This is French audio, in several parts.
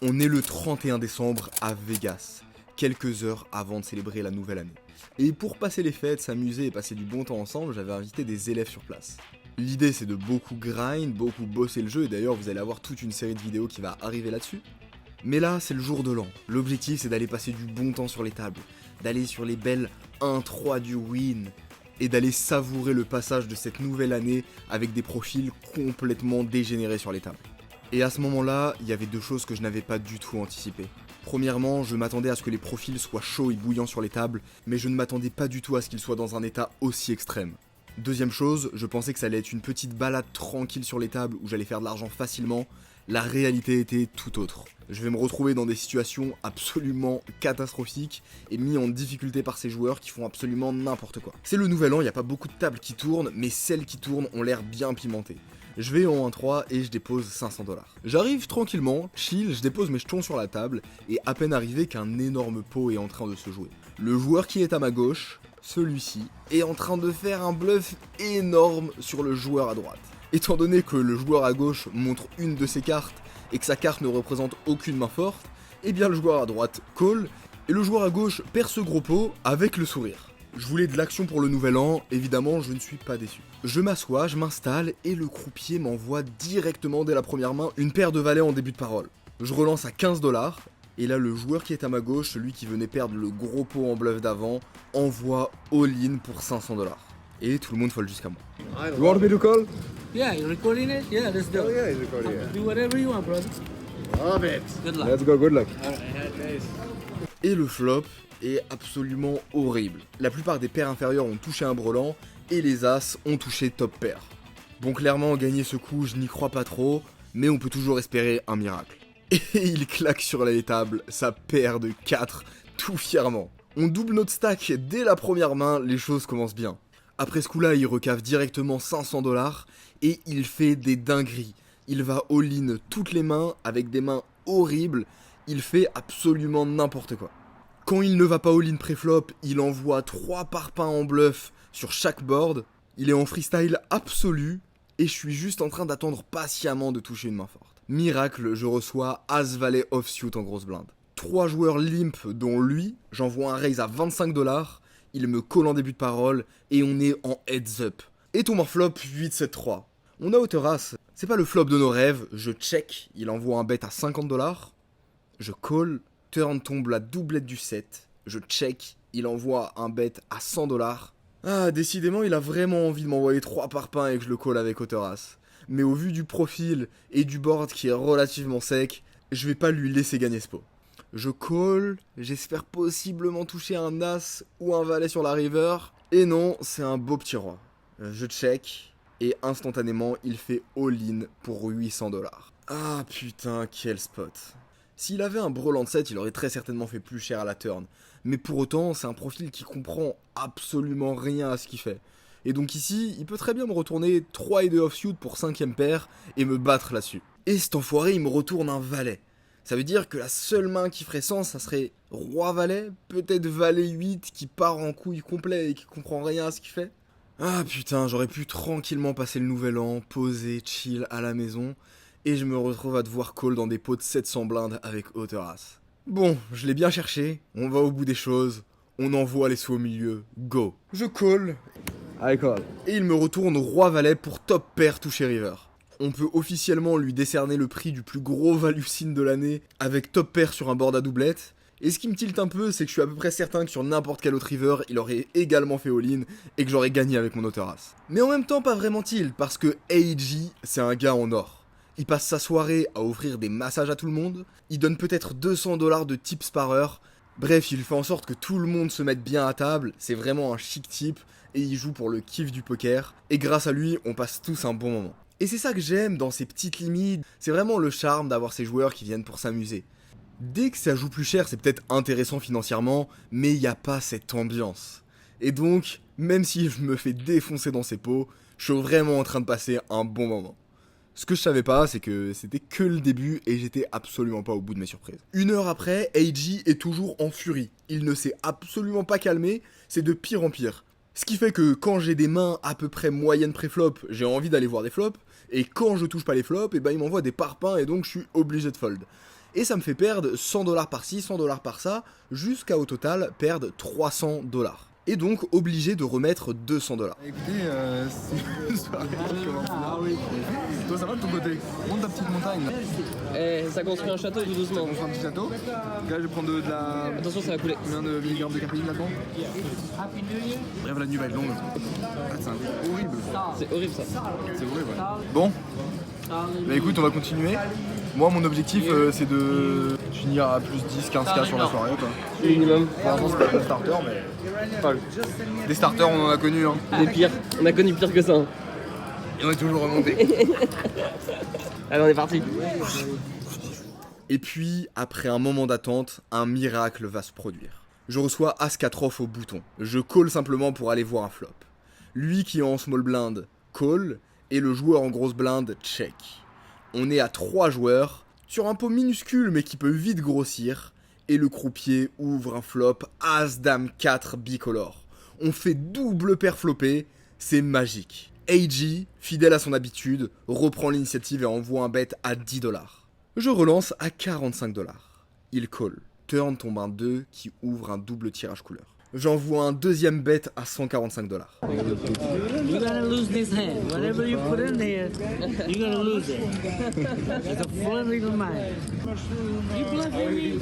On est le 31 décembre à Vegas, quelques heures avant de célébrer la nouvelle année. Et pour passer les fêtes, s'amuser et passer du bon temps ensemble, j'avais invité des élèves sur place. L'idée c'est de beaucoup grind, beaucoup bosser le jeu, et d'ailleurs vous allez avoir toute une série de vidéos qui va arriver là-dessus. Mais là c'est le jour de l'an, l'objectif c'est d'aller passer du bon temps sur les tables, d'aller sur les belles 1-3 du win, et d'aller savourer le passage de cette nouvelle année avec des profils complètement dégénérés sur les tables. Et à ce moment-là, il y avait deux choses que je n'avais pas du tout anticipées. Premièrement, je m'attendais à ce que les profils soient chauds et bouillants sur les tables, mais je ne m'attendais pas du tout à ce qu'ils soient dans un état aussi extrême. Deuxième chose, je pensais que ça allait être une petite balade tranquille sur les tables où j'allais faire de l'argent facilement. La réalité était tout autre. Je vais me retrouver dans des situations absolument catastrophiques et mis en difficulté par ces joueurs qui font absolument n'importe quoi. C'est le nouvel an, il n'y a pas beaucoup de tables qui tournent, mais celles qui tournent ont l'air bien pimentées. Je vais en 1-3 et je dépose 500$. J'arrive tranquillement, chill, je dépose mes jetons sur la table et à peine arrivé qu'un énorme pot est en train de se jouer. Le joueur qui est à ma gauche, celui-ci, est en train de faire un bluff énorme sur le joueur à droite. Étant donné que le joueur à gauche montre une de ses cartes et que sa carte ne représente aucune main forte, eh bien le joueur à droite call et le joueur à gauche perd ce gros pot avec le sourire. Je voulais de l'action pour le nouvel an, évidemment je ne suis pas déçu. Je m'assois, je m'installe et le croupier m'envoie directement dès la première main une paire de valets en début de parole. Je relance à 15$, et là le joueur qui est à ma gauche, celui qui venait perdre le gros pot en bluff d'avant, envoie all-in pour 500$. Et tout le monde fold jusqu'à moi. You want me to call? Yeah, you're recording it? Yeah, let's do Oh it. yeah, he's recording it. Do whatever you want, brother. Love it. Good luck. Let's go, good luck. Alright, nice. Et le flop est absolument horrible. La plupart des paires inférieures ont touché un brelan, et les as ont touché top pair. Bon, clairement, gagner ce coup, je n'y crois pas trop, mais on peut toujours espérer un miracle. Et il claque sur les tables sa paire de 4, tout fièrement. On double notre stack dès la première main, les choses commencent bien. Après ce coup-là, il recave directement 500$, et il fait des dingueries. Il va all-in toutes les mains, avec des mains horribles, il fait absolument n'importe quoi. Quand il ne va pas all-in pré-flop, il envoie 3 parpaings en bluff sur chaque board. Il est en freestyle absolu et je suis juste en train d'attendre patiemment de toucher une main forte. Miracle, je reçois As-Valet offsuit en grosse blinde. 3 joueurs limp dont lui, j'envoie un raise à 25$, il me colle en début de parole et on est en heads up. Et tombe en flop 8-7-3. On a hauteur as, c'est pas le flop de nos rêves, je check, il envoie un bet à 50$, je call, turn tombe la doublette du 7, je check, il envoie un bet à 100$. Ah, décidément, il a vraiment envie de m'envoyer 3 parpaings et que je le call avec hauteur as. Mais au vu du profil et du board qui est relativement sec, je vais pas lui laisser gagner ce pot. Je call, j'espère possiblement toucher un as ou un valet sur la river. Et non, c'est un beau petit roi. Je check, et instantanément, il fait all-in pour 800$. Ah putain, quel spot. S'il avait un brelan de 7, il aurait très certainement fait plus cher à la turn. Mais pour autant, c'est un profil qui comprend absolument rien à ce qu'il fait. Et donc ici, il peut très bien me retourner 3 et 2 offsuit pour 5ème paire et me battre là-dessus. Et cet enfoiré, il me retourne un valet. Ça veut dire que la seule main qui ferait sens, ça serait roi-valet, peut-être valet 8 qui part en couille complet et qui comprend rien à ce qu'il fait. Ah putain, j'aurais pu tranquillement passer le nouvel an, poser, chill à la maison, et je me retrouve à devoir call dans des pots de 700 blindes avec hauteur as. Bon, je l'ai bien cherché, on va au bout des choses, on envoie les sous au milieu, go. Je call, I call. et il me retourne roi-valet pour top pair touché river. On peut officiellement lui décerner le prix du plus gros value sin de l'année avec top pair sur un board à doublette. Et ce qui me tilte un peu, c'est que je suis à peu près certain que sur n'importe quel autre river, il aurait également fait all-in et que j'aurais gagné avec mon hauteur as. Mais en même temps, pas vraiment tilt, parce que AG, c'est un gars en or. Il passe sa soirée à offrir des massages à tout le monde, il donne peut-être 200$ de tips par heure, bref, il fait en sorte que tout le monde se mette bien à table, c'est vraiment un chic type, et il joue pour le kiff du poker, et grâce à lui, on passe tous un bon moment. Et c'est ça que j'aime dans ces petites limites, c'est vraiment le charme d'avoir ces joueurs qui viennent pour s'amuser. Dès que ça joue plus cher, c'est peut-être intéressant financièrement, mais il n'y a pas cette ambiance. Et donc, même si je me fais défoncer dans ces pots, je suis vraiment en train de passer un bon moment. Ce que je savais pas, c'est que c'était que le début et j'étais absolument pas au bout de mes surprises. 1 heure après, AG est toujours en furie. Il ne s'est absolument pas calmé, c'est de pire en pire. Ce qui fait que quand j'ai des mains à peu près moyennes pré-flop, j'ai envie d'aller voir des flops, et quand je touche pas les flops, et ben il m'envoie des parpaings et donc je suis obligé de fold. et ça me fait perdre 100 $ par-ci, 100 $ par-ça, jusqu'à au total perdre 300 $. Et donc obligé de remettre 200 $. Écoutez, c'est une soirée Toi, ça va de ton côté? Monte ta petite montagne. Eh, ça construit un château tout doucement. On fait un petit château. Là, je vais prendre de la. Attention, ça va couler. Combien de milligrammes de caféine là-dedans? Bref, la nuit va être longue. Ah, c'est horrible. C'est horrible ça. C'est horrible, ouais. Bon. Bah écoute, on va continuer. Moi, mon objectif, c'est de finir à plus 10-15K sur la soirée, quoi. Minimum. Pour l'instant, c'est pas un starter, mais. Folle. Des starters, on en a connu, hein. Des pires. On a connu pire que ça. Hein. Et on est toujours remonté. Allez, on est parti. Et puis, après un moment d'attente, un miracle va se produire. Je reçois As-4 off au bouton. Je call simplement pour aller voir un flop. Lui qui est en small blind, call, et le joueur en grosse blind, check. On est à 3 joueurs, sur un pot minuscule mais qui peut vite grossir, et le croupier ouvre un flop As-Dame 4 bicolore. On fait double paire flopée, c'est magique. AG, fidèle à son habitude, reprend l'initiative et envoie un bet à 10 $. Je relance à 45 $. Il call. Turn tombe un 2 qui ouvre un double tirage couleur. J'envoie un deuxième bet à 145 $. You're gonna lose this hand. Whatever you put in here, you're gonna lose it. It's a full legal mind. You bluffing me?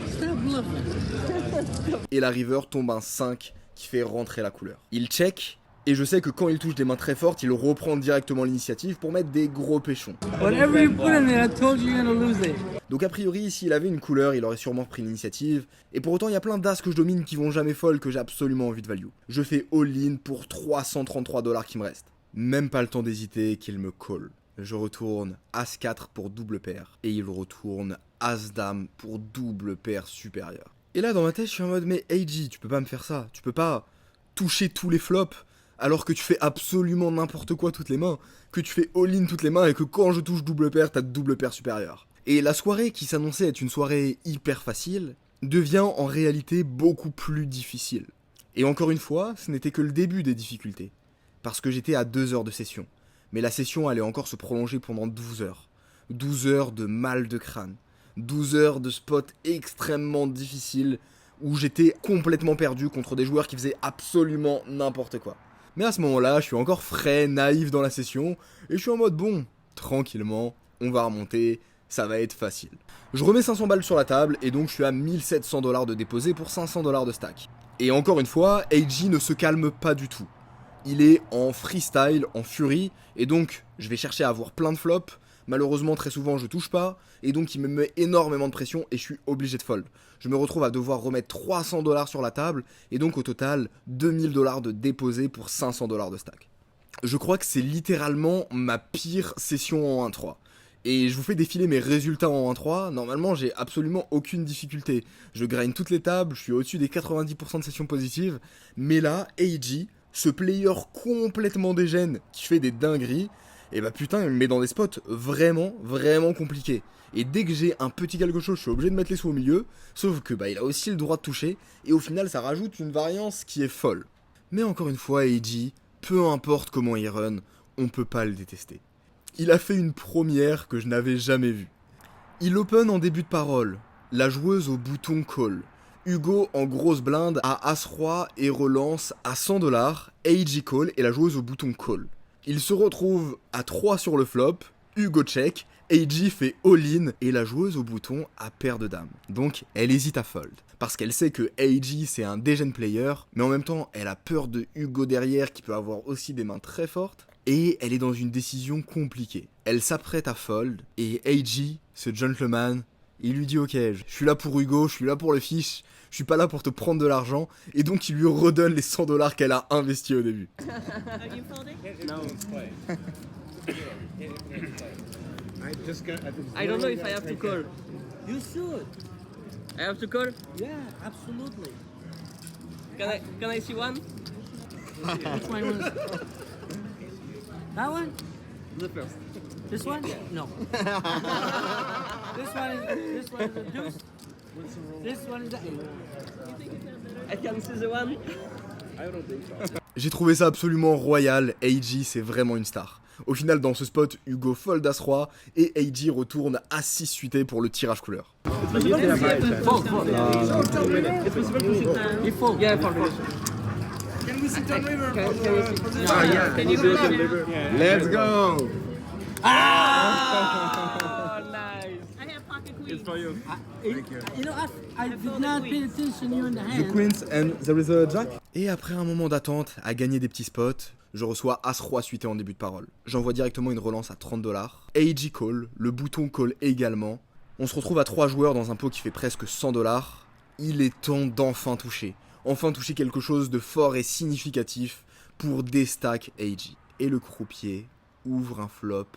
Stop bluffing. Et la river tombe un 5 qui fait rentrer la couleur. Il check, et je sais que quand il touche des mains très fortes, il reprend directement l'initiative pour mettre des gros péchons. Whatever you put in there, I told you you're gonna lose it. Donc a priori, s'il avait une couleur, il aurait sûrement pris l'initiative. Et pour autant, il y a plein d'as que je domine qui vont jamais fold que j'ai absolument envie de value. Je fais all-in pour 333 $ qui me restent. Même pas le temps d'hésiter qu'il me call. Je retourne As-4 pour double paire. Et il retourne As-Dame pour double paire supérieure. Et là, dans ma tête, je suis en mode, mais AG, tu peux pas me faire ça. Tu peux pas toucher tous les flops alors que tu fais absolument n'importe quoi toutes les mains. Que tu fais all-in toutes les mains et que quand je touche double paire, t'as double paire supérieure. Et la soirée qui s'annonçait être une soirée hyper facile devient en réalité beaucoup plus difficile. Et encore une fois, ce n'était que le début des difficultés. Parce que j'étais à 2 heures de session. Mais la session allait encore se prolonger pendant 12 heures. 12 heures de mal de crâne. 12 heures de spots extrêmement difficiles où j'étais complètement perdu contre des joueurs qui faisaient absolument n'importe quoi. Mais à ce moment-là, je suis encore frais, naïf dans la session, et je suis en mode bon, tranquillement, on va remonter, ça va être facile. Je remets 500 balles sur la table, et donc je suis à 1700 $ de déposé pour 500 $ de stack. Et encore une fois, AG ne se calme pas du tout. Il est en freestyle, en furie, et donc je vais chercher à avoir plein de flops. Malheureusement, très souvent, je touche pas, et donc il me met énormément de pression, et je suis obligé de fold. Je me retrouve à devoir remettre 300 $ sur la table, et donc au total, 2000 $ de déposé pour 500 $ de stack. Je crois que c'est littéralement ma pire session en 1-3. Et je vous fais défiler mes résultats en 1-3, normalement j'ai absolument aucune difficulté. Je grind toutes les tables, je suis au-dessus des 90% de sessions positives, mais là, AG, ce player complètement dégène, qui fait des dingueries, et bah putain, il me met dans des spots vraiment, vraiment compliqués. Et dès que j'ai un petit quelque chose, je suis obligé de mettre les sous au milieu, sauf que bah il a aussi le droit de toucher, et au final ça rajoute une variance qui est folle. Mais encore une fois, AG, peu importe comment il run, on peut pas le détester. Il a fait une première que je n'avais jamais vue. Il open en début de parole, la joueuse au bouton call. Hugo en grosse blinde à As-Roi et relance à 100 $, AG call et la joueuse au bouton call. Il se retrouve à 3 sur le flop, Hugo check, AG fait all-in et la joueuse au bouton a paire de dames. Donc elle hésite à fold. Parce qu'elle sait que AG c'est un degen player, mais en même temps elle a peur de Hugo derrière qui peut avoir aussi des mains très fortes. Et elle est dans une décision compliquée. Elle s'apprête à fold et AG, ce gentleman, il lui dit ok, je suis là pour Hugo, je suis là pour le fiche, je suis pas là pour te prendre de l'argent, et donc il lui redonne les 100 $ qu'elle a investis au début. Are you folding? I don't know if I have to call. You should. I have to call? Yeah, absolutely. Can I see one? Which one was that one? The first. This one? No. This one is the deuce. This one is the eight. I can see the one. I don't think so. J'ai trouvé ça absolument royal, AG c'est vraiment une star. Au final dans ce spot, Hugo fold As-Roi et AG retourne à 6 suité pour le tirage couleur. Fold. Yeah, fold. Can we sit on river? Can you do it on river? Let's go. Oh, nice. I have pocket queen. It's for you. You know, I did not pay attention you in the The hand. queens and there is a jack. Et après un moment d'attente, à gagner des petits spots, je reçois As-Roi suité en début de parole. J'envoie directement une relance à 30$. AG call, le bouton call également. On se retrouve à 3 joueurs dans un pot qui fait presque 100$. Il est temps d'enfin toucher. Enfin toucher quelque chose de fort et significatif pour déstack AG. Et le croupier ouvre un flop.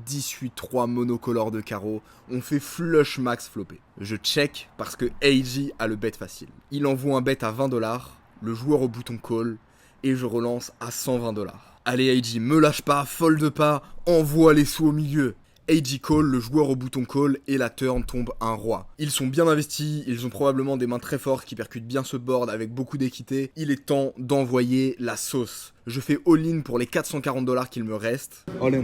18-3 monocolore de carreau, on fait flush max flopé. Je check parce que AG a le bet facile. Il envoie un bet à 20$, le joueur au bouton call, et je relance à 120$. Allez AG, me lâche pas, fold pas, envoie les sous au milieu. AG call, le joueur au bouton call, et la turn tombe un roi. Ils sont bien investis, ils ont probablement des mains très fortes qui percutent bien ce board avec beaucoup d'équité. Il est temps d'envoyer la sauce. Je fais all-in pour les 440$ qu'il me reste. All in.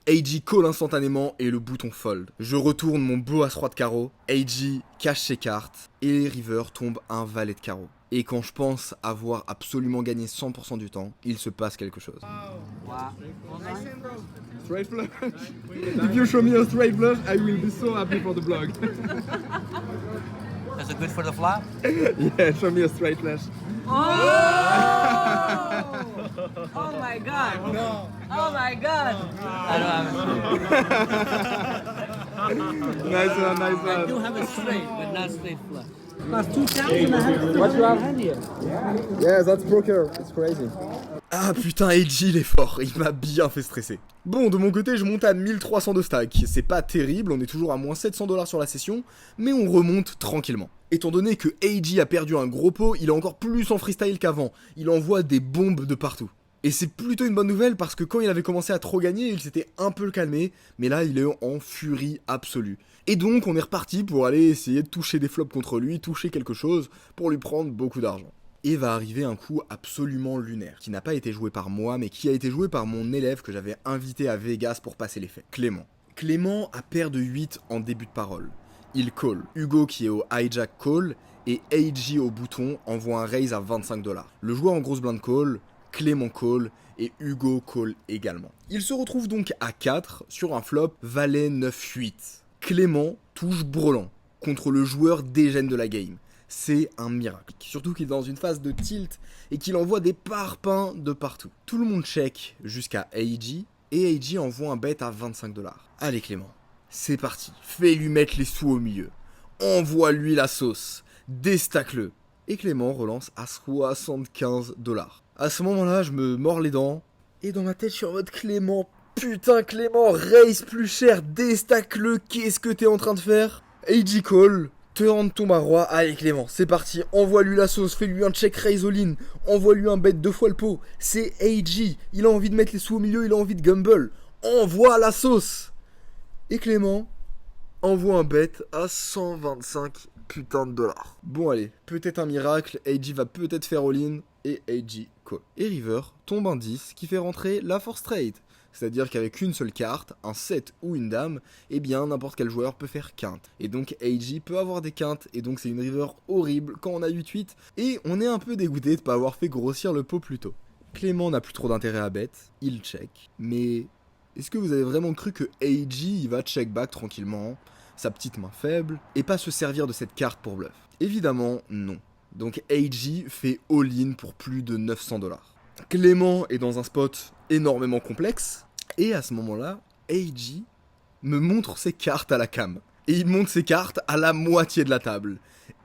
AG call instantanément et le bouton fold. Je retourne mon beau As-Roi de carreau. AG cache ses cartes et river tombe un valet de carreau. Et quand je pense avoir absolument gagné 100% du temps, il se passe quelque chose. Straight flush. If you show me a straight flush, I will be so happy for the blog. Is it good for the flop? Yeah, show me a straight flush. Oh! Oh my god. No. Oh my god. I don't have a Nice one, nice I one. do have a straight, but not straight flush. That's 2,000 I have. What you have here? Yeah, that's poker. It's crazy. Ah putain, AG il est fort, il m'a bien fait stresser. Bon, de mon côté, je monte à 1300 de stack. C'est pas terrible, on est toujours à moins 700$ sur la session, mais on remonte tranquillement. Étant donné que AG a perdu un gros pot, il est encore plus en freestyle qu'avant. Il envoie des bombes de partout. Et c'est plutôt une bonne nouvelle parce que quand il avait commencé à trop gagner, il s'était un peu calmé, mais là il est en furie absolue. Et donc on est reparti pour aller essayer de toucher des flops contre lui, toucher quelque chose pour lui prendre beaucoup d'argent. Et va arriver un coup absolument lunaire, qui n'a pas été joué par moi, mais qui a été joué par mon élève que j'avais invité à Vegas pour passer les fêtes, Clément. Clément a paire de 8 en début de parole. Il call. Hugo qui est au hijack call, et AG au bouton envoie un raise à 25$. Le joueur en grosse blind call, Clément call, et Hugo call également. Il se retrouve donc à 4 sur un flop valet 9-8. Clément touche brelan contre le joueur dégène de la game. C'est un miracle. Surtout qu'il est dans une phase de tilt et qu'il envoie des parpaings de partout. Tout le monde check jusqu'à AG et AG envoie un bet à 25$. Allez Clément, c'est parti. Fais-lui mettre les sous au milieu. Envoie-lui la sauce. Déstack-le. Et Clément relance à 75$. À ce moment-là, je me mords les dents. Et dans ma tête, je suis en mode Clément. Putain Clément, raise plus cher. Déstack-le. Qu'est-ce que t'es en train de faire? AG call. Turn tombe à roi, allez Clément, c'est parti, envoie-lui la sauce, fais-lui un check raise all-in, envoie-lui un bet 2 fois le pot, c'est AG, il a envie de mettre les sous au milieu, il a envie de gamble, envoie la sauce. Et Clément envoie un bet à 125 putains de dollars. Bon allez, peut-être un miracle, AG va peut-être faire all-in, et AG call. Et River tombe un 10 qui fait rentrer la force straight. C'est-à-dire qu'avec une seule carte, un 7 ou une dame, eh bien n'importe quel joueur peut faire quinte. Et donc AG peut avoir des quintes, et donc c'est une river horrible quand on a 8-8, et on est un peu dégoûté de pas avoir fait grossir le pot plus tôt. Clément n'a plus trop d'intérêt à bet, il check, mais est-ce que vous avez vraiment cru que AG il va check back tranquillement, sa petite main faible, et pas se servir de cette carte pour bluff? Évidemment non. Donc AG fait all-in pour plus de 900$. Clément est dans un spot énormément complexe, et à ce moment-là, AG me montre ses cartes à la cam. Et il montre ses cartes à la moitié de la table.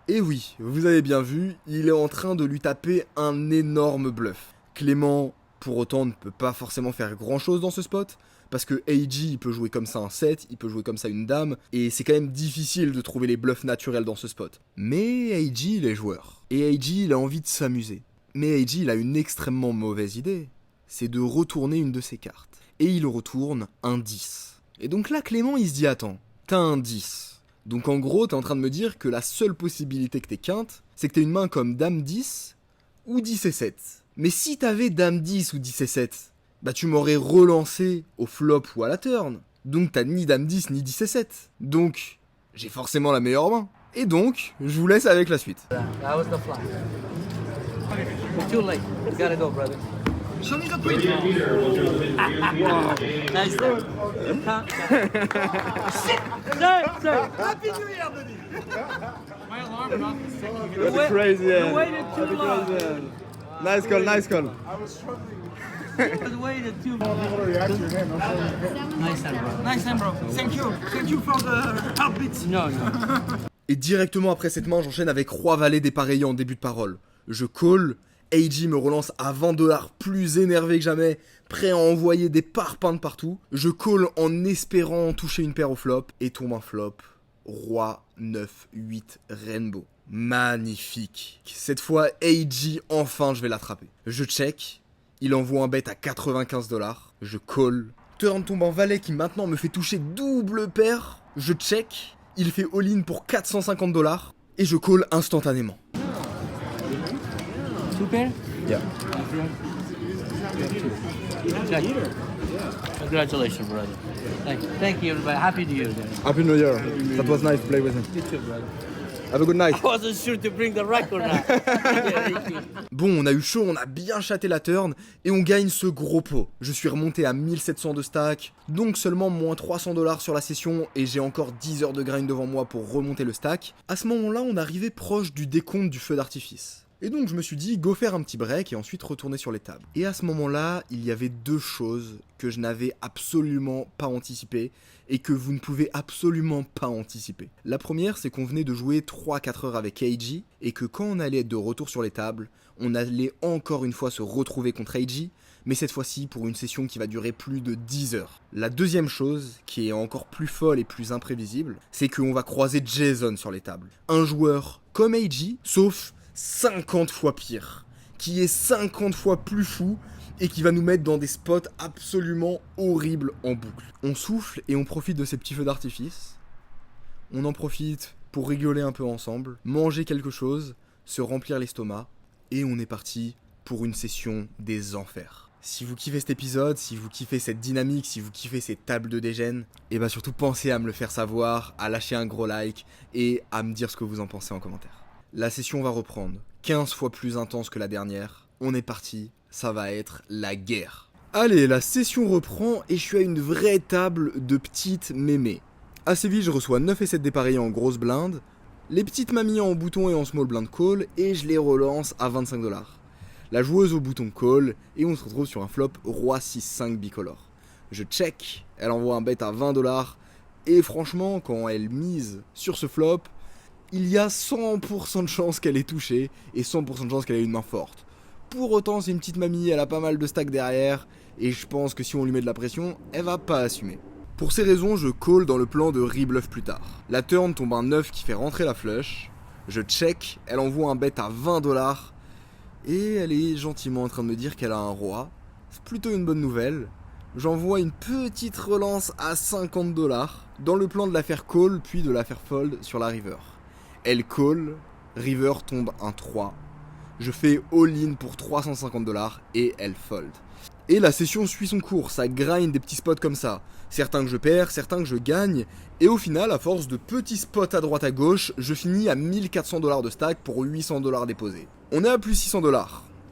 Et oui, vous avez bien vu, il est en train de lui taper un énorme bluff. Clément, pour autant, ne peut pas forcément faire grand-chose dans ce spot, parce que AG, il peut jouer comme ça un 7, il peut jouer comme ça une dame, et c'est quand même difficile de trouver les bluffs naturels dans ce spot. Mais AG, il est joueur. Et AG, il a envie de s'amuser. Mais AG, il a une extrêmement mauvaise idée. C'est de retourner une de ses cartes. Et il retourne un 10. Et donc là, Clément, il se dit, attends, t'as un 10. Donc en gros, t'es en train de me dire que la seule possibilité que t'es quinte, c'est que t'aies une main comme Dame 10 ou 10 et 7. Mais si t'avais Dame 10 ou 10 et 7, bah tu m'aurais relancé au flop ou à la turn. Donc t'as ni Dame 10 ni 10 et 7. Donc j'ai forcément la meilleure main. Et donc, je vous laisse avec la suite. That was the flop. It's too late. You gotta go, brother. Nice there. Sir. Happy New Year, buddy. My alarm went off. That's crazy, yeah. You waited too long. Nice call, nice call. You waited too long. Nice time, bro. Nice time, bro. Thank you. Thank you for the help bits. No. Et directement après cette main, j'enchaîne avec Roi Valet dépareillé en début de parole. Je call, AJ me relance à 20$, plus énervé que jamais, prêt à envoyer des parpaings de partout. Je call en espérant toucher une paire au flop, et tombe un flop. Roi 9-8 Rainbow. Magnifique. Cette fois, AJ, enfin, je vais l'attraper. Je check, il envoie un bet à 95$. Je call. Turn tombe un valet qui maintenant me fait toucher double paire. Je check, il fait all-in pour 450$, et je call instantanément. Super? Yeah. Congratulations, brother. Thank you, everybody. Happy New Year, guys. Happy New Year. That was nice to play with him. You too, brother. Have a good night. I wasn't sure to bring the record now. Yeah, thank you. Bon, on a eu chaud, on a bien chaté la turn, et on gagne ce gros pot. Je suis remonté à 1700 de stack, donc seulement moins 300$ sur la session, et j'ai encore 10 heures de grind devant moi pour remonter le stack. À ce moment-là, on arrivait proche du décompte du feu d'artifice. Et donc je me suis dit, go faire un petit break et ensuite retourner sur les tables. Et à ce moment-là, il y avait deux choses que je n'avais absolument pas anticipées et que vous ne pouvez absolument pas anticiper. La première, c'est qu'on venait de jouer 3-4 heures avec AJ et que quand on allait être de retour sur les tables, on allait encore une fois se retrouver contre AJ, mais cette fois-ci pour une session qui va durer plus de 10 heures. La deuxième chose, qui est encore plus folle et plus imprévisible, c'est qu'on va croiser Jason sur les tables. Un joueur comme AJ, sauf 50 fois pire, qui est 50 fois plus fou et qui va nous mettre dans des spots absolument horribles en boucle. On souffle et on profite de ces petits feux d'artifice. On en profite pour rigoler un peu ensemble, manger quelque chose, se remplir l'estomac, et on est parti pour une session des enfers. Si vous kiffez cet épisode, si vous kiffez cette dynamique, si vous kiffez ces tables de dégène, et bah surtout pensez à me le faire savoir, à lâcher un gros like et à me dire ce que vous en pensez en commentaire. La session va reprendre, 15 fois plus intense que la dernière. On est parti, ça va être la guerre. Allez, la session reprend et je suis à une vraie table de petites mémés. Assez vite, je reçois 9 et 7 dépareillés en grosse blinde, les petites mamies en bouton et en small blind call, et je les relance à 25$. La joueuse au bouton call, et on se retrouve sur un flop Roi 6-5 bicolore. Je check, elle envoie un bet à 20$, et franchement, quand elle mise sur ce flop, il y a 100% de chance qu'elle ait touché et 100% de chance qu'elle ait une main forte. Pour autant, c'est une petite mamie, elle a pas mal de stacks derrière et je pense que si on lui met de la pression, elle va pas assumer. Pour ces raisons, je call dans le plan de rebluff plus tard. La turn tombe un 9 qui fait rentrer la flush. Je check, elle envoie un bet à 20$ et elle est gentiment en train de me dire qu'elle a un roi. C'est plutôt une bonne nouvelle. J'envoie une petite relance à 50$ dans le plan de la faire call puis de la faire fold sur la river. Elle call, river tombe un 3. Je fais all-in pour 350$ et elle fold. Et la session suit son cours, ça grind des petits spots comme ça. Certains que je perds, certains que je gagne. Et au final, à force de petits spots à droite à gauche, je finis à 1400$ de stack pour 800$ déposés. On est à plus 600$.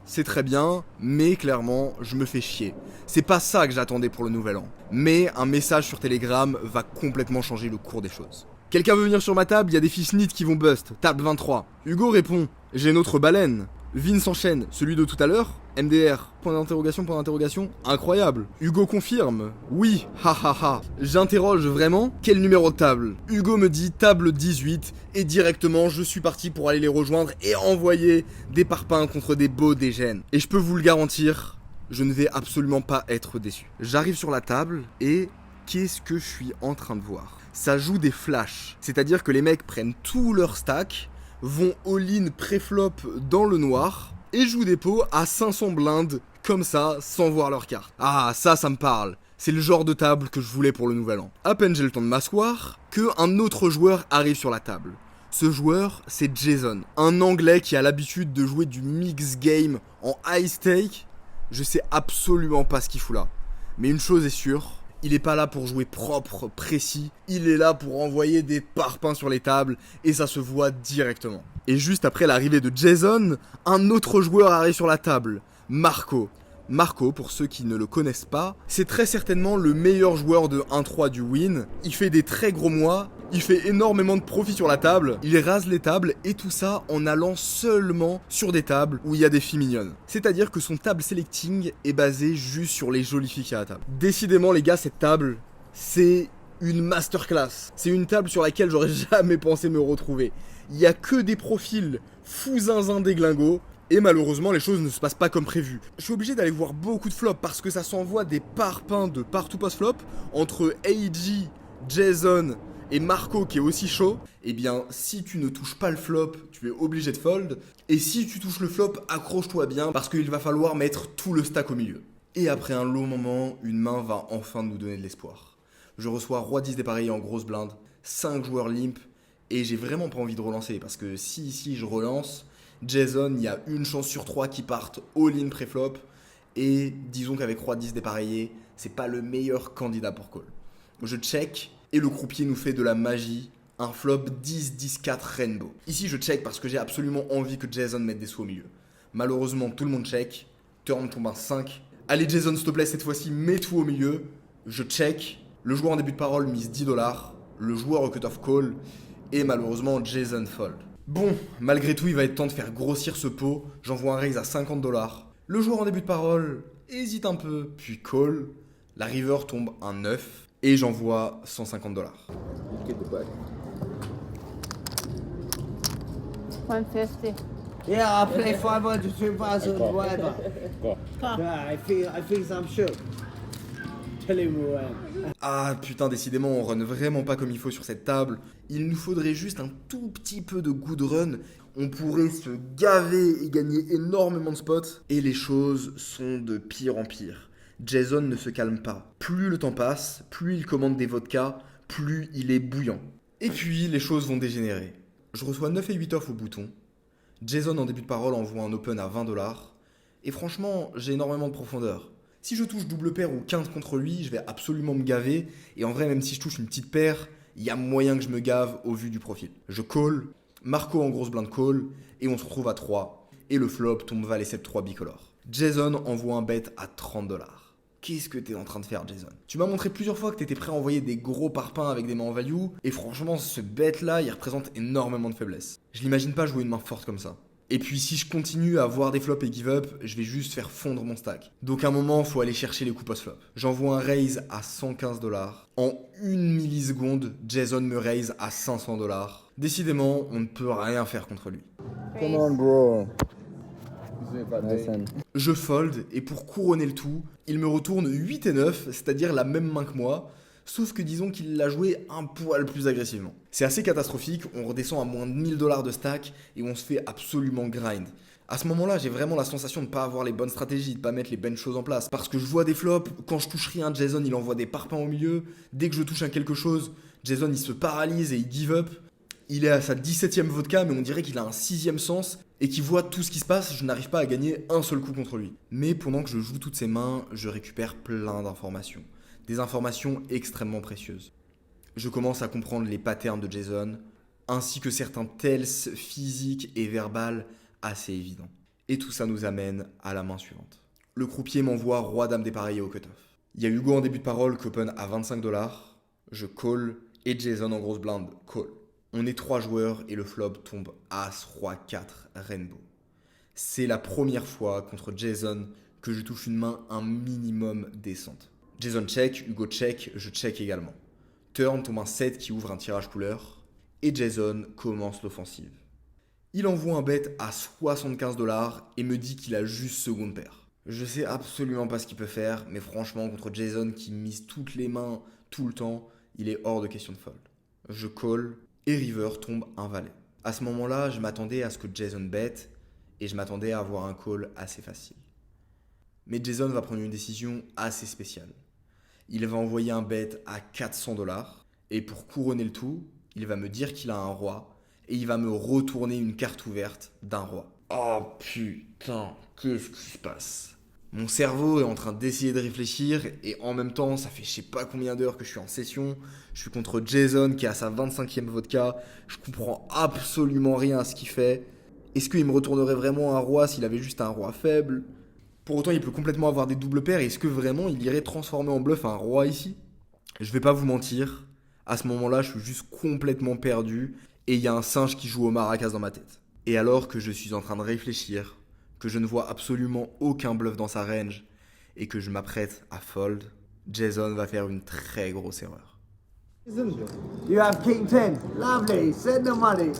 C'est très bien, mais clairement, je me fais chier. C'est pas ça que j'attendais pour le nouvel an. Mais un message sur Telegram va complètement changer le cours des choses. Quelqu'un veut venir sur ma table, il y a des fiches NIT qui vont bust. Table 23. Hugo répond, j'ai notre baleine. Vin s'enchaîne, celui de tout à l'heure. MDR, point d'interrogation, incroyable. Hugo confirme, oui, hahaha. J'interroge vraiment, quel numéro de table? Hugo me dit table 18, et directement je suis parti pour aller les rejoindre et envoyer des parpaings contre des beaux dégènes. Et je peux vous le garantir, je ne vais absolument pas être déçu. J'arrive sur la table et qu'est-ce que je suis en train de voir? Ça joue des flashs, c'est-à-dire que les mecs prennent tout leur stack, vont all-in pré-flop dans le noir et jouent des pots à 500 blindes comme ça, sans voir leur carte. Ah, ça me parle. C'est le genre de table que je voulais pour le nouvel an. À peine j'ai le temps de m'asseoir, que un autre joueur arrive sur la table. Ce joueur, c'est Jason, un Anglais qui a l'habitude de jouer du mix game en high stake. Je sais absolument pas ce qu'il fout là. Mais une chose est sûre, il est pas là pour jouer propre, précis. Il est là pour envoyer des parpaings sur les tables et ça se voit directement. Et juste après l'arrivée de Jason, un autre joueur arrive sur la table, Marco. Marco, pour ceux qui ne le connaissent pas, c'est très certainement le meilleur joueur de 1-3 du win. Il fait des très gros mois, il fait énormément de profit sur la table, il rase les tables et tout ça en allant seulement sur des tables où il y a des filles mignonnes. C'est-à-dire que son table selecting est basé juste sur les jolies filles qu'il y a à la table. Décidément les gars, cette table, c'est une masterclass. C'est une table sur laquelle j'aurais jamais pensé me retrouver. Il y a que des profils fous zinzin déglingos. Et malheureusement, les choses ne se passent pas comme prévu. Je suis obligé d'aller voir beaucoup de flops parce que ça s'envoie des parpaings de partout post-flop entre AG, Jason et Marco qui est aussi chaud. Eh bien, si tu ne touches pas le flop, tu es obligé de fold. Et si tu touches le flop, accroche-toi bien parce qu'il va falloir mettre tout le stack au milieu. Et après un long moment, une main va enfin nous donner de l'espoir. Je reçois Roi 10 dépareillé en grosse blinde, 5 joueurs limp et j'ai vraiment pas envie de relancer parce que si ici je relance, Jason, il y a une chance sur 3 qui partent all-in pré-flop. Et disons qu'avec Roi 10 dépareillé, c'est pas le meilleur candidat pour call. Je check et le croupier nous fait de la magie. Un flop 10-10-4 rainbow. Ici, je check parce que j'ai absolument envie que Jason mette des sous au milieu. Malheureusement, tout le monde check. Turn tombe un 5. Allez Jason, s'il te plaît, cette fois-ci, mets tout au milieu. Je check. Le joueur en début de parole mise $10. Le joueur au cut-off call. Et malheureusement, Jason fold. Bon, malgré tout, il va être temps de faire grossir ce pot. J'envoie un raise à $50. Le joueur en début de parole hésite un peu, puis call. La river tombe un 9 et j'envoie $150. Get the back. 150. Yeah, I'll play 500, 2,000, whatever. Yeah, I think I'm sure. Tell him who I am. Ah putain, décidément, on run vraiment pas comme il faut sur cette table. Il nous faudrait juste un tout petit peu de good run. On pourrait se gaver et gagner énormément de spots. Et les choses sont de pire en pire. Jason ne se calme pas. Plus le temps passe, plus il commande des vodkas, plus il est bouillant. Et puis, les choses vont dégénérer. Je reçois 9 et 8 off au bouton. Jason, en début de parole, envoie un open à $20. Et franchement, j'ai énormément de profondeur. Si je touche double paire ou quinte contre lui, je vais absolument me gaver. Et en vrai, même si je touche une petite paire, il y a moyen que je me gave au vu du profil. Je call, Marco en grosse blinde call, et on se retrouve à 3. Et le flop tombe valet 7-3 bicolore. Jason envoie un bet à $30. Qu'est-ce que t'es en train de faire, Jason? Tu m'as montré plusieurs fois que t'étais prêt à envoyer des gros parpaings avec des mains en value, et franchement, ce bet-là, il représente énormément de faiblesse. Je l'imagine pas jouer une main forte comme ça. Et puis si je continue à avoir des flops et give up, je vais juste faire fondre mon stack. Donc à un moment, faut aller chercher les coups post-flop. J'envoie un raise à $115. En 1 milliseconde, Jason me raise à $500. Décidément, on ne peut rien faire contre lui. Come on, bro. Nice hand. Je fold, et pour couronner le tout, il me retourne 8 et 9, c'est-à-dire la même main que moi, sauf que disons qu'il l'a joué un poil plus agressivement. C'est assez catastrophique, on redescend à moins de $1000 de stack, et on se fait absolument grind. À ce moment-là, j'ai vraiment la sensation de ne pas avoir les bonnes stratégies, de pas mettre les bonnes choses en place. Parce que je vois des flops, quand je touche rien, Jason il envoie des parpaings au milieu, dès que je touche un quelque chose, Jason il se paralyse et il give up. Il est à sa 17ème vodka, mais on dirait qu'il a un 6ème sens et qu'il voit tout ce qui se passe. Je n'arrive pas à gagner un seul coup contre lui. Mais pendant que je joue toutes ces mains, je récupère plein d'informations. Des informations extrêmement précieuses. Je commence à comprendre les patterns de Jason, ainsi que certains tells physiques et verbales assez évidents. Et tout ça nous amène à la main suivante. Le croupier m'envoie Roi-Dame dépareillé au cutoff. Il y a Hugo en début de parole qui open à $25. Je call et Jason en grosse blinde call. On est 3 joueurs et le flop tombe As, Roi, 4, Rainbow. C'est la première fois contre Jason que je touche une main un minimum décente. Jason check, Hugo check, je check également. Turn tombe un 7 qui ouvre un tirage couleur et Jason commence l'offensive. Il envoie un bet à $75 et me dit qu'il a juste seconde paire. Je sais absolument pas ce qu'il peut faire, mais franchement contre Jason qui mise toutes les mains tout le temps, il est hors de question de fold. Je call et river tombe un valet. À ce moment-là, je m'attendais à ce que Jason bet et je m'attendais à avoir un call assez facile. Mais Jason va prendre une décision assez spéciale. Il va envoyer un bet à $400 et pour couronner le tout, il va me dire qu'il a un roi et il va me retourner une carte ouverte d'un roi. Oh putain, qu'est-ce qui se passe? Mon cerveau est en train d'essayer de réfléchir et en même temps, ça fait je sais pas combien d'heures que je suis en session. Je suis contre Jason qui a sa 25e vodka. Je comprends absolument rien à ce qu'il fait. Est-ce qu'il me retournerait vraiment un roi s'il avait juste un roi faible? Pour autant, il peut complètement avoir des doubles paires. Est-ce que vraiment il irait transformer en bluff un roi ici? Je vais pas vous mentir. À ce moment-là, je suis juste complètement perdu et il y a un singe qui joue au maracas dans ma tête. Et alors que je suis en train de réfléchir, que je ne vois absolument aucun bluff dans sa range et que je m'apprête à fold, Jason va faire une très grosse erreur. You have king 10. Lovely. Send the money.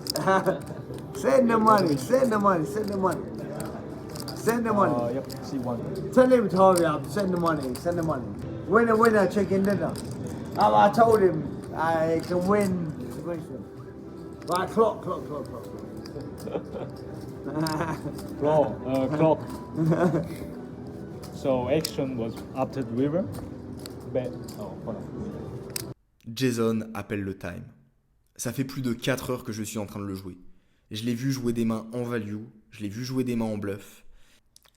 Send the money. Send the money. Send the money. Send the money. Yep, C1. Tell him to hurry up. Send the money. Send the money. Winner, chicken dinner. I told him I can win. Right, clock. Clock. So action was after the river. Bet. Oh, hold on. Jason appelle le time. Ça fait plus de 4 heures que je suis en train de le jouer. Je l'ai vu jouer des mains en value, je l'ai vu jouer des mains en bluff.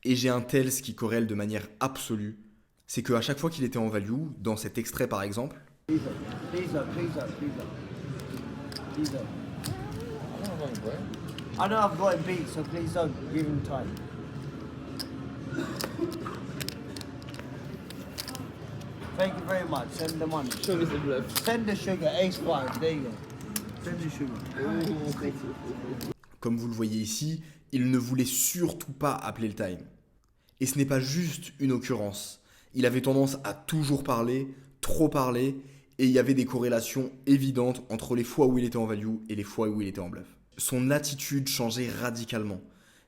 Et j'ai un tells qui corrèle de manière absolue. C'est qu'à chaque fois qu'il était en value, dans cet extrait par exemple, Please up. I know I've got him beat, so please don't give him time. Thank you very much. Send the money. Show me the bluff. Send the sugar. Ace 5. There you go. Send the sugar. comme vous le voyez ici, il ne voulait surtout pas appeler le time. Et ce n'est pas juste une occurrence. Il avait tendance à toujours parler, trop parler, et il y avait des corrélations évidentes entre les fois où il était en value et les fois où il était en bluff. Son attitude changeait radicalement.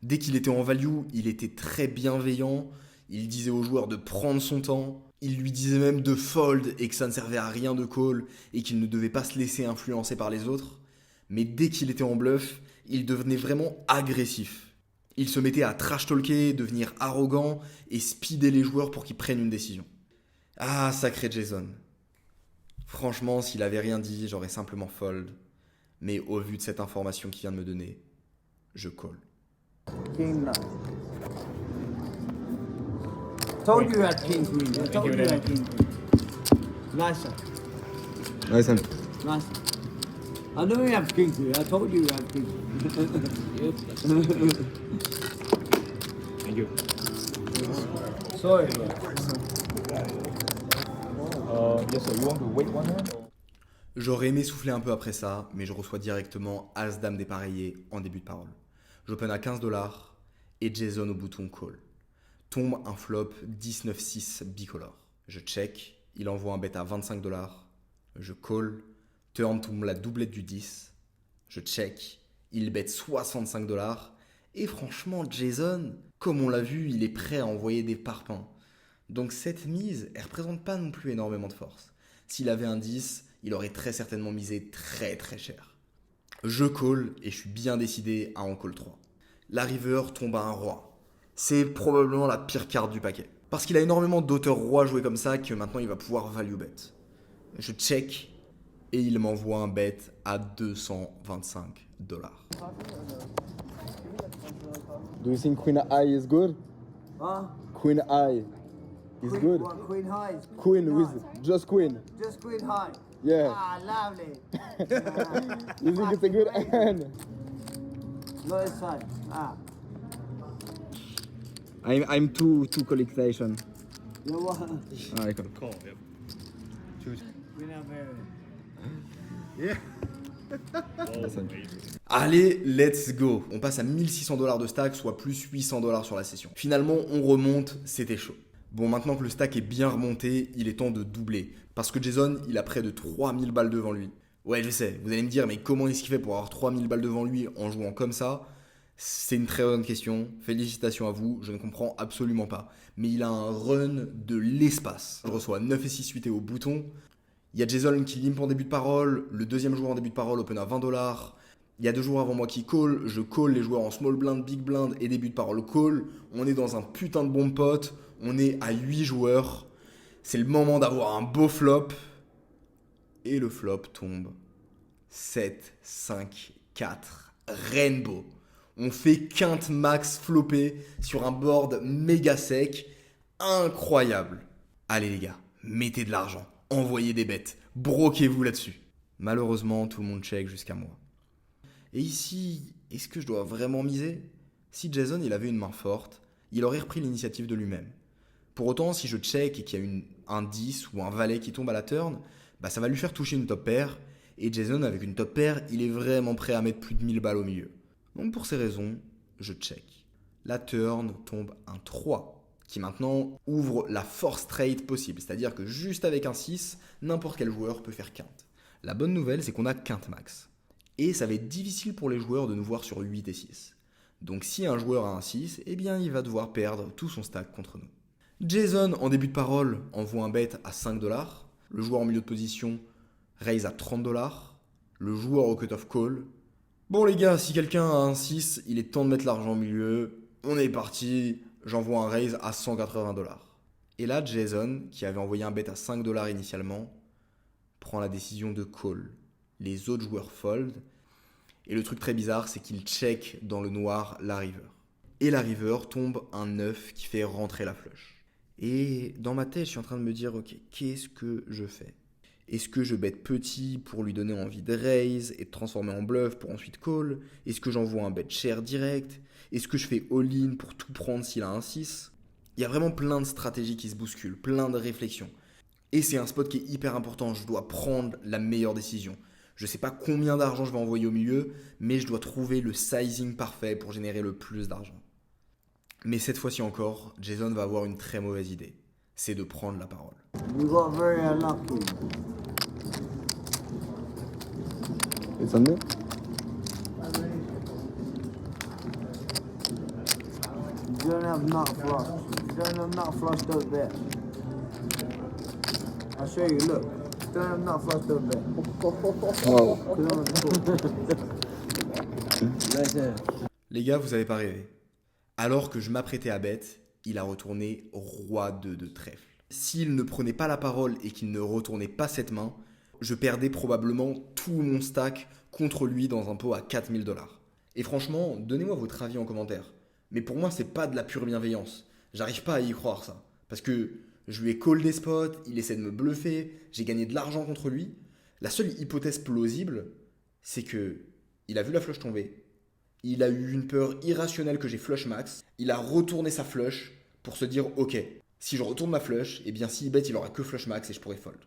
Dès qu'il était en value, il était très bienveillant, il disait aux joueurs de prendre son temps, il lui disait même de fold et que ça ne servait à rien de call et qu'il ne devait pas se laisser influencer par les autres. Mais dès qu'il était en bluff, il devenait vraiment agressif. Il se mettait à trash-talker, devenir arrogant et speeder les joueurs pour qu'ils prennent une décision. Ah, sacré Jason. Franchement, s'il avait rien dit, j'aurais simplement fold. Mais au vu de cette information qu'il vient de me donner, je call. King 9. Told you had king queen. I told you had king queen. Nice one. Nice one. Nice one. I know you have king queen. I told you had king queen. Thank you. Sorry. Yes, sir. You want to wait one hand? J'aurais aimé souffler un peu après ça, mais je reçois directement As-Dame dépareillé en début de parole. J'open à $15 et Jason au bouton call. Tombe un flop 19-6 bicolore. Je check, il envoie un bet à $25. Je call, turn tombe la doublette du 10. Je check, il bet $65. Et franchement, Jason, comme on l'a vu, il est prêt à envoyer des parpaings. Donc cette mise, elle représente pas non plus énormément de force. S'il avait un 10, il aurait très certainement misé très très cher. Je call et je suis bien décidé à en call 3. La river tombe à un roi. C'est probablement la pire carte du paquet. Parce qu'il a énormément d'auteurs rois joués comme ça que maintenant il va pouvoir value bet. Je check et il m'envoie un bet à $225. Do you think Queen Eye is good? Huh? Queen Eye is Queen, good. what, queen high? Queen with just Queen. Just queen high. Yeah. Ah, lovely. You think it's a good hand? No, it's fine. Ah. I'm too collection. You know what? I call. Call, yep. We're not married. Allez, let's go. On passe à $1600 de stack, soit plus $800 sur la session. Finalement, on remonte, c'était chaud. Bon, maintenant que le stack est bien remonté, il est temps de doubler. Parce que Jason, il a près de 3000 balles devant lui. Ouais, je sais, vous allez me dire, mais comment est-ce qu'il fait pour avoir 3000 balles devant lui en jouant comme ça? C'est une très bonne question. Félicitations à vous, je ne comprends absolument pas. Mais il a un run de l'espace. Je reçois 9 et 6 suités au bouton. Il y a Jason qui limp en début de parole. Le deuxième joueur en début de parole open à $20. Il y a 2 joueurs avant moi qui call. Je call les joueurs en small blind, big blind et début de parole call. On est dans un putain de bon pot. On est à 8 joueurs. C'est le moment d'avoir un beau flop. Et le flop tombe 7, 5, 4, Rainbow. On fait quinte max flopé sur un board méga sec. Incroyable. Allez les gars, mettez de l'argent, envoyez des bêtes, broquez-vous là-dessus. Malheureusement, tout le monde check jusqu'à moi. Et ici, est-ce que je dois vraiment miser ? Si Jason il avait une main forte, il aurait repris l'initiative de lui-même. Pour autant, si je check et qu'il y a un 10 ou un valet qui tombe à la turn, bah ça va lui faire toucher une top pair. Et Jason, avec une top pair, il est vraiment prêt à mettre plus de 1000 balles au milieu. Donc pour ces raisons, je check. La turn tombe un 3, qui maintenant ouvre la force trade possible. C'est-à-dire que juste avec un 6, n'importe quel joueur peut faire quinte. La bonne nouvelle, c'est qu'on a quinte max. Et ça va être difficile pour les joueurs de nous voir sur 8 et 6. Donc si un joueur a un 6, eh bien il va devoir perdre tout son stack contre nous. Jason, en début de parole, envoie un bet à 5$. Le joueur en milieu de position raise à 30$. Le joueur au cut-off call. Bon les gars, si quelqu'un a un 6, il est temps de mettre l'argent au milieu. On est parti, j'envoie un raise à 180$. Et là, Jason, qui avait envoyé un bet à 5$ initialement, prend la décision de call. Les autres joueurs fold. Et le truc très bizarre, c'est qu'il check dans le noir la river. Et la river tombe un 9 qui fait rentrer la flush. Et dans ma tête, je suis en train de me dire, ok, qu'est-ce que je fais ? Est-ce que je bet petit pour lui donner envie de raise et de transformer en bluff pour ensuite call ? Est-ce que j'envoie un bet cher direct ? Est-ce que je fais all-in pour tout prendre s'il a un 6 ? Il y a vraiment plein de stratégies qui se bousculent, plein de réflexions. Et c'est un spot qui est hyper important, je dois prendre la meilleure décision. Je ne sais pas combien d'argent je vais envoyer au milieu, mais je dois trouver le sizing parfait pour générer le plus d'argent. Mais cette fois-ci encore, Jason va avoir une très mauvaise idée. C'est de prendre la parole. You got very unlucky. It's on me? You don't have nut flush. You don't have nut flush, don't bet. I'll show you, look. You don't have nut flush, don't bet. Wow. Les gars, vous avez pas rêvé. Alors que je m'apprêtais à bet, il a retourné roi 2 de trèfle. S'il ne prenait pas la parole et qu'il ne retournait pas cette main, je perdais probablement tout mon stack contre lui dans un pot à 4000$. Et franchement, donnez-moi votre avis en commentaire. Mais pour moi, c'est pas de la pure bienveillance. J'arrive pas à y croire ça. Parce que je lui ai call des spots, il essaie de me bluffer, j'ai gagné de l'argent contre lui. La seule hypothèse plausible, c'est que il a vu la flush tomber. Il a eu une peur irrationnelle que j'ai flush max. Il a retourné sa flush pour se dire ok, si je retourne ma flush, eh bien s'il bet, il aura que flush max et je pourrai fold.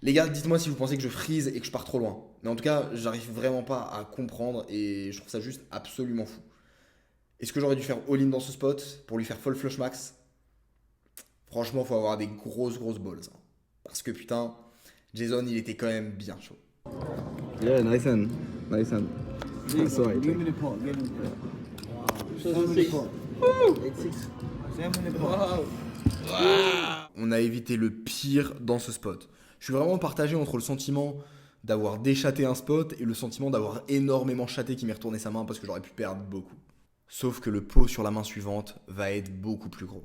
Les gars, dites-moi si vous pensez que je freeze et que je pars trop loin. Mais en tout cas, j'arrive vraiment pas à comprendre et je trouve ça juste absolument fou. Est-ce que j'aurais dû faire all-in dans ce spot pour lui faire fold flush max ? Franchement, faut avoir des grosses balls. Hein. Parce que putain, Jason, il était quand même bien chaud. Yeah, nice hand. Nice hand. That's right. Give me the pot, give me the pot. Send me the pot. It's 6. Send me the pot. On a évité le pire dans ce spot. Je suis vraiment partagé entre le sentiment d'avoir déchaté un spot et le sentiment d'avoir énormément chaté qui m'est retourné sa main parce que j'aurais pu perdre beaucoup. Sauf que le pot sur la main suivante va être beaucoup plus gros.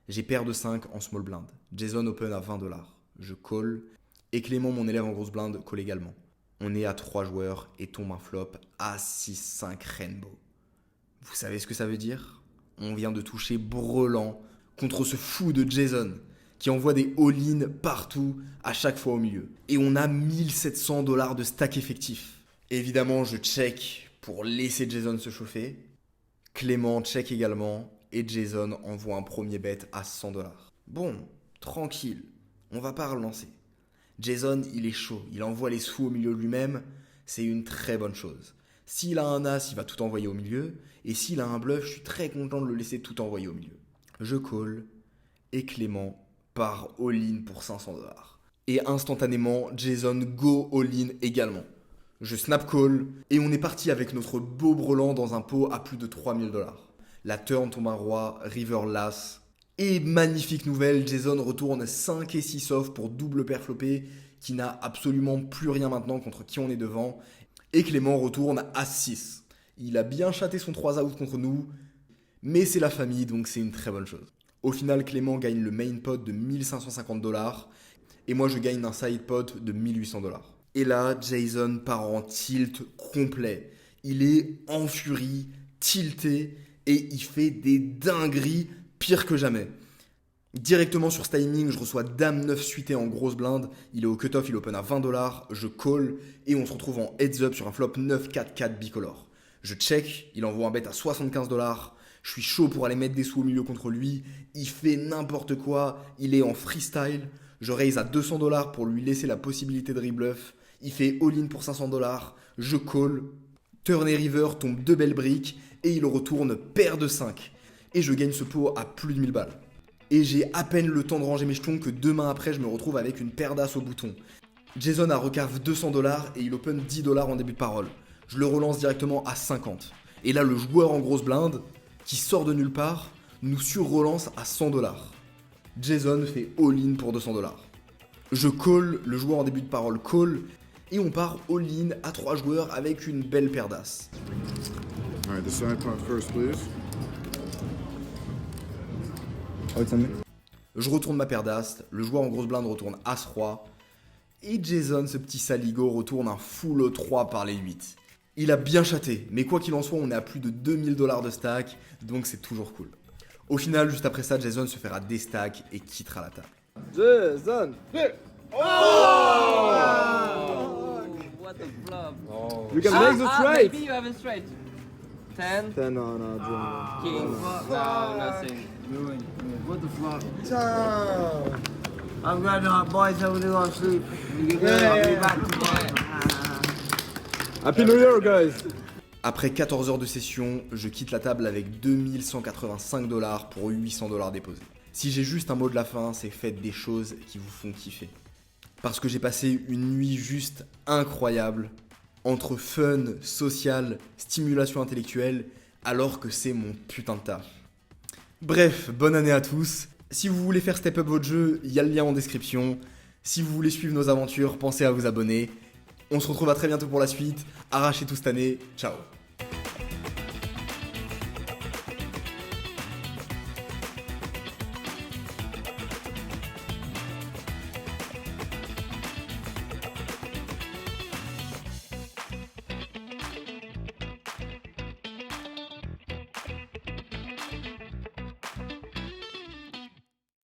J'ai paire de 5 en small blind. Jason open à 20$. Je call. Et Clément, mon élève en grosse blind, call également. On est à 3 joueurs et tombe un flop à 6-5 Rainbow. Vous savez ce que ça veut dire ? On vient de toucher brelant contre ce fou de Jason qui envoie des all-in partout à chaque fois au milieu. Et on a 1700$ de stack effectif. Évidemment, je check pour laisser Jason se chauffer. Clément check également et Jason envoie un premier bet à 100$. Bon, tranquille, on va pas relancer. Jason, il est chaud, il envoie les sous au milieu de lui-même, c'est une très bonne chose. S'il a un as, il va tout envoyer au milieu, et s'il a un bluff, je suis très content de le laisser tout envoyer au milieu. Je call, et Clément part all-in pour 500$. Et instantanément, Jason go all-in également. Je snap call, et on est parti avec notre beau brelan dans un pot à plus de 3000$. La turn tombe un roi, river l'as. Et magnifique nouvelle, Jason retourne 5 et 6 off pour double paire flopé, qui n'a absolument plus rien maintenant contre qui on est devant. Et Clément retourne à 6. Il a bien chaté son 3 out contre nous, mais c'est la famille, donc c'est une très bonne chose. Au final, Clément gagne le main pot de 1550$, et moi je gagne un side pot de 1800$. Et là, Jason part en tilt complet. Il est en furie, tilté, et il fait des dingueries pire que jamais. Directement sur ce timing, je reçois Dame 9 suité en grosse blinde. Il est au cut-off, il open à $20. Je call et on se retrouve en heads-up sur un flop 9-4-4 bicolore. Je check, il envoie un bet à $75. Je suis chaud pour aller mettre des sous au milieu contre lui. Il fait n'importe quoi, il est en freestyle. Je raise à $200 pour lui laisser la possibilité de rebluff. Il fait all-in pour $500. Je call. Turn et river tombe 2 belles briques et il retourne paire de 5. Et je gagne ce pot à plus de 1000 balles. Et j'ai à peine le temps de ranger mes jetons que 2 mains après je me retrouve avec une paire d'as au bouton. Jason a recave $200 et il open $10 en début de parole. Je le relance directement à 50. Et là le joueur en grosse blinde, qui sort de nulle part, nous sur-relance à $100. Jason fait all-in pour $200. Je call, le joueur en début de parole call, et on part all-in à 3 joueurs avec une belle paire d'as. Alright, the side pot first, please. Je retourne ma paire d'as, le joueur en grosse blinde retourne As-Roi, et Jason, ce petit saligo, retourne un full E3 par les 8. Il a bien chaté, mais quoi qu'il en soit, on est à plus de $2000 de stack, donc c'est toujours cool. Au final, juste après ça, Jason se fera déstack et quittera la table. Jason! What a flop. You can make the straight! Maybe you have a straight. 10, 10 on draw. king, no, nothing. What the fuck? I'm gonna boys over there on sleep. I'll be back tomorrow. Happy New Year, guys! Après 14 heures de session, je quitte la table avec $2185 pour $800 déposés. Si j'ai juste un mot de la fin, c'est faites des choses qui vous font kiffer. Parce que j'ai passé une nuit juste incroyable, entre fun, social, stimulation intellectuelle, alors que c'est mon putain de taf. Bref, bonne année à tous. Si vous voulez faire step up votre jeu, il y a le lien en description. Si vous voulez suivre nos aventures, pensez à vous abonner. On se retrouve à très bientôt pour la suite. Arrachez tout cette année. Ciao.